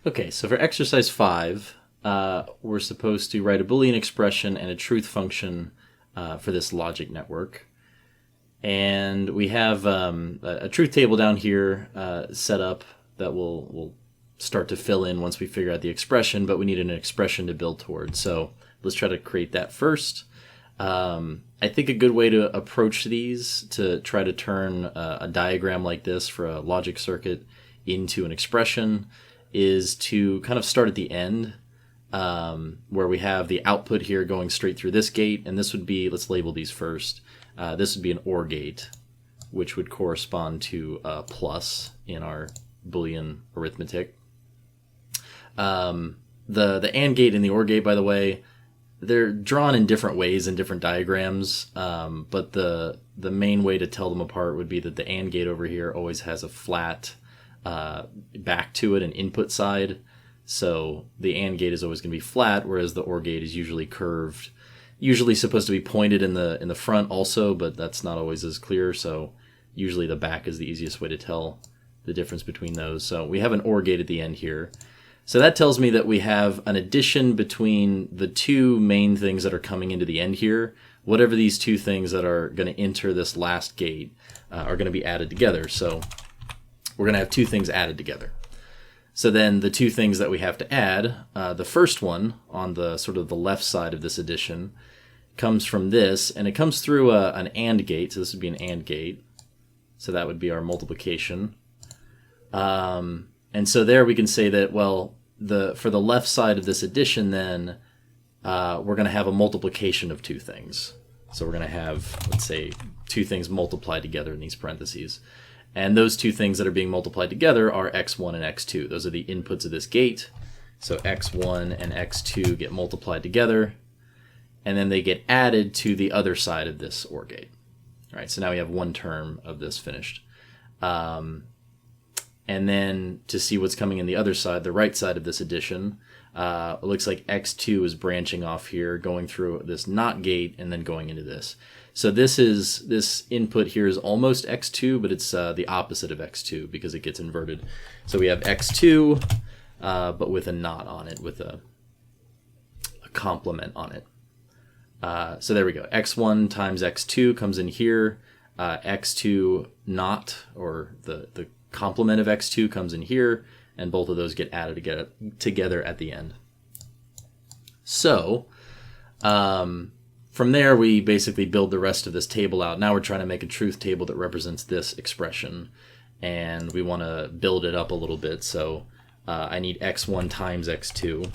Okay, so for exercise 5, we're supposed to write a Boolean expression and a truth function for this logic network. And we have a truth table down here set up that we'll start to fill in once we figure out the expression, but we need an expression to build towards. So let's try to create that first. I think a good way to approach these to try to turn a diagram like this for a logic circuit into an expression is to kind of start at the end, where we have the output here going straight through this gate, and this would be, let's label these first, this would be an OR gate, which would correspond to a plus in our Boolean arithmetic. The AND gate and the OR gate, by the way, they're drawn in different ways in different diagrams, but the main way to tell them apart would be that the AND gate over here always has a flat back to it, an input side. So the AND gate is always going to be flat, whereas the OR gate is usually curved. Usually supposed to be pointed in the front also, but that's not always as clear. So usually the back is the easiest way to tell the difference between those. So we have an OR gate at the end here. So that tells me that we have an addition between the two main things that are coming into the end here. Whatever these two things that are going to enter this last gate are going to be added together. So we're going to have two things added together. So then the two things that we have to add, the first one on the sort of the left side of this addition comes from this, and it comes through an AND gate. So this would be an AND gate. So that would be our multiplication. And so there we can say that, well, for the left side of this addition then, we're going to have a multiplication of two things. So we're going to have, let's say, two things multiplied together in these parentheses. And those two things that are being multiplied together are x1 and x2. Those are the inputs of this gate. So x1 and x2 get multiplied together, and then they get added to the other side of this OR gate. All right, so now we have one term of this finished. And then to see what's coming in the other side, the right side of this addition, it looks like x2 is branching off here, going through this NOT gate, and then going into this. So this input here is almost x2, but it's the opposite of x2 because it gets inverted. So we have x2, but with a NOT on it, with a complement on it. So there we go. x1 times x2 comes in here. x2 NOT, or the complement of x2 comes in here, and both of those get added together at the end. So from there, we basically build the rest of this table out. Now we're trying to make a truth table that represents this expression, and we want to build it up a little bit. So I need x1 times x2.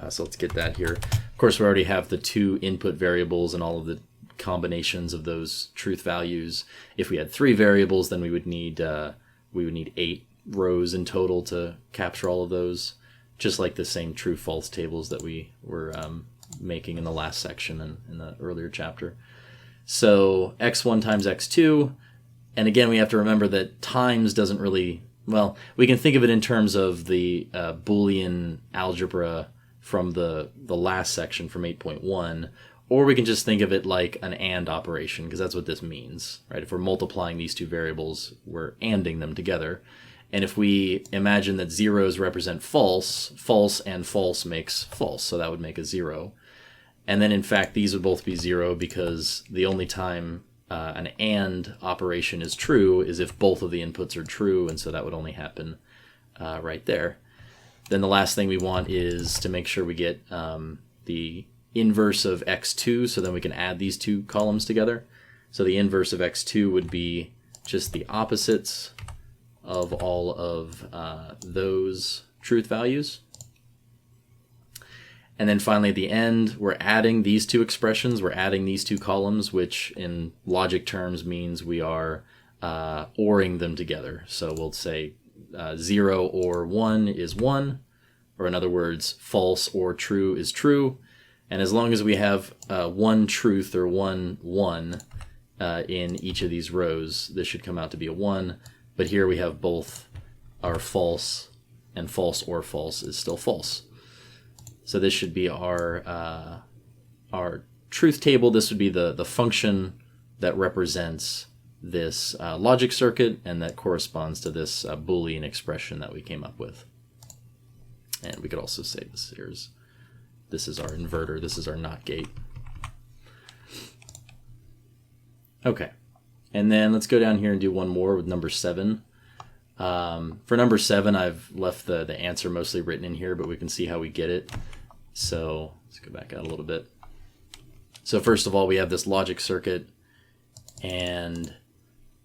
So let's get that here. Of course, we already have the two input variables and all of the combinations of those truth values. If we had three variables, then we would need 8 rows in total to capture all of those, just like the same true-false tables that we were making in the last section and in the earlier chapter. So x1 times x2, and again we have to remember that times doesn't really, well, we can think of it in terms of the Boolean algebra from the last section from 8.1, or we can just think of it like an AND operation, because that's what this means, right? If we're multiplying these two variables, we're ANDing them together. And if we imagine that zeros represent false, false and false makes false, so that would make a 0. And then in fact these would both be 0, because the only time an AND operation is true is if both of the inputs are true, and so that would only happen right there. Then the last thing we want is to make sure we get the inverse of x2, so then we can add these two columns together. So the inverse of x2 would be just the opposites of all of those truth values. And then finally at the end, we're adding these two expressions, we're adding these two columns, which in logic terms means we are ORing them together. So we'll say 0 or 1 is 1, or in other words, false or true is true. And as long as we have one truth or one in each of these rows, this should come out to be a 1. But here we have both our false, and false or false is still false. So this should be our truth table. This would be the function that represents this logic circuit, and that corresponds to this Boolean expression that we came up with. And we could also say this is our inverter, this is our NOT gate. Okay, and then let's go down here and do one more with number 7. For number 7, I've left the answer mostly written in here, but we can see how we get it. So let's go back out a little bit. So first of all, we have this logic circuit, and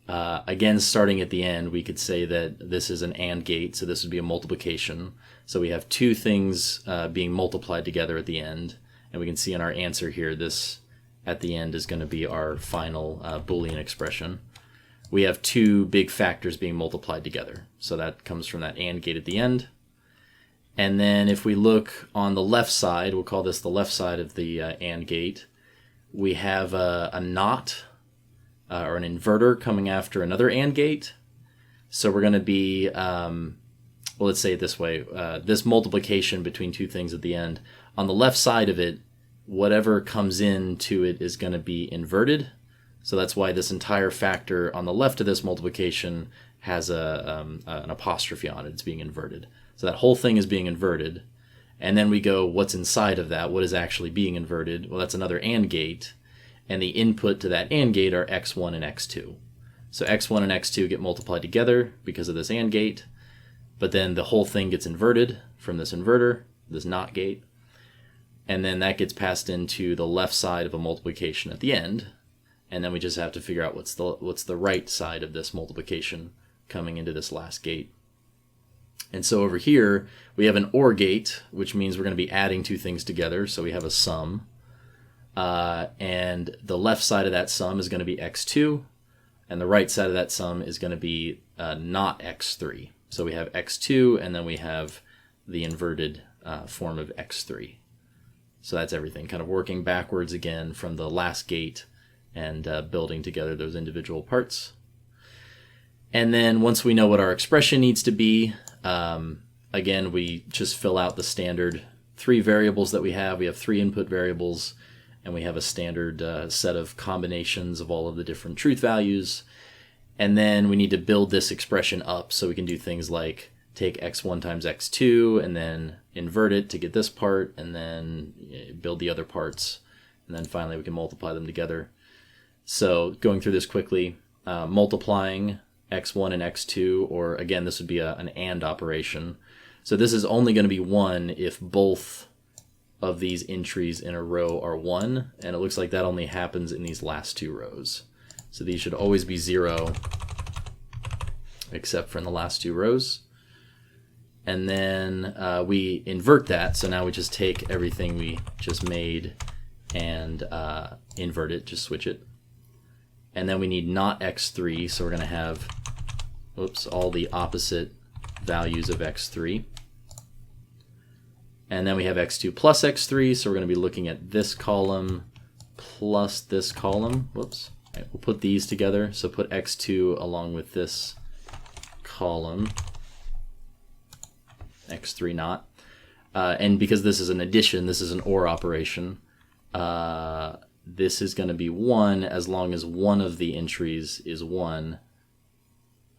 again, starting at the end, we could say that this is an AND gate, so this would be a multiplication. So we have two things being multiplied together at the end, and we can see in our answer here, this at the end is going to be our final Boolean expression. We have two big factors being multiplied together, so that comes from that AND gate at the end. And then if we look on the left side, we'll call this the left side of the AND gate, we have a NOT, or an inverter coming after another AND gate. So we're going to be, well, let's say it this way, this multiplication between two things at the end, on the left side of it, whatever comes into it is going to be inverted. So that's why this entire factor on the left of this multiplication has an apostrophe on it. It's being inverted. So that whole thing is being inverted. And then we go, what's inside of that? What is actually being inverted? Well, that's another AND gate. And the input to that AND gate are x1 and x2. So x1 and x2 get multiplied together because of this AND gate. But then the whole thing gets inverted from this inverter, this NOT gate. And then that gets passed into the left side of a multiplication at the end. And then we just have to figure out what's the right side of this multiplication coming into this last gate. And so over here, we have an OR gate, which means we're going to be adding two things together. So we have a sum. And the left side of that sum is going to be x2. And the right side of that sum is going to be not x3. So we have x2, and then we have the inverted form of x3. So that's everything, kind of working backwards again from the last gate and building together those individual parts. And then once we know what our expression needs to be, again, we just fill out the standard 3 variables that we have. We have 3 input variables, and we have a standard set of combinations of all of the different truth values. And then we need to build this expression up so we can do things like take x1 times x2 and then invert it to get this part, and then build the other parts. And then finally we can multiply them together. So going through this quickly, multiplying x1 and x2, or again, this would be an AND operation. So this is only going to be 1 if both of these entries in a row are 1, and it looks like that only happens in these last 2 rows. So these should always be 0, except for in the last 2 rows. And then we invert that, so now we just take everything we just made and invert it, just switch it. And then we need not x3, so we're going to have, all the opposite values of x3. And then we have x2 plus x3, so we're going to be looking at this column plus this column. Whoops. All right, we'll put these together, so put x2 along with this column, x3 not. And because this is an addition, this is an OR operation, this is going to be 1 as long as one of the entries is 1.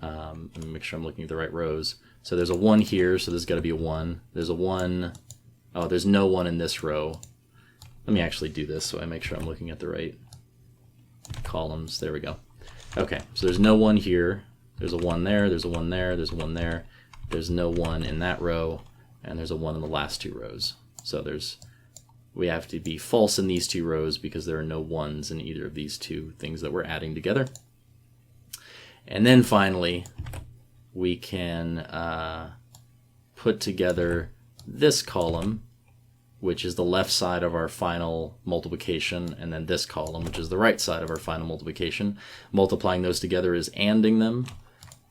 Let me make sure I'm looking at the right rows. So there's a 1 here, so there's got to be a 1. There's a 1. Oh, there's no 1 in this row. Let me actually do this so I make sure I'm looking at the right columns. There we go. Okay, so there's no 1 here. There's a 1 there, there's a 1 there, there's a 1 there. There's no 1 in that row, and there's a 1 in the last 2 rows. So we have to be false in these 2 rows because there are no 1s in either of these 2 things that we're adding together. And then finally, we can put together this column, which is the left side of our final multiplication, and then this column, which is the right side of our final multiplication. Multiplying those together is ANDing them,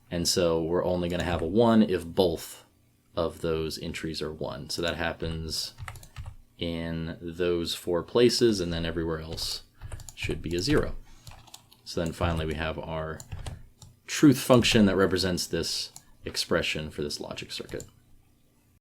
and so we're only going to have a 1 if both of those entries are 1. So that happens in those 4 places, and then everywhere else should be a 0. So then finally we have our truth function that represents this expression for this logic circuit.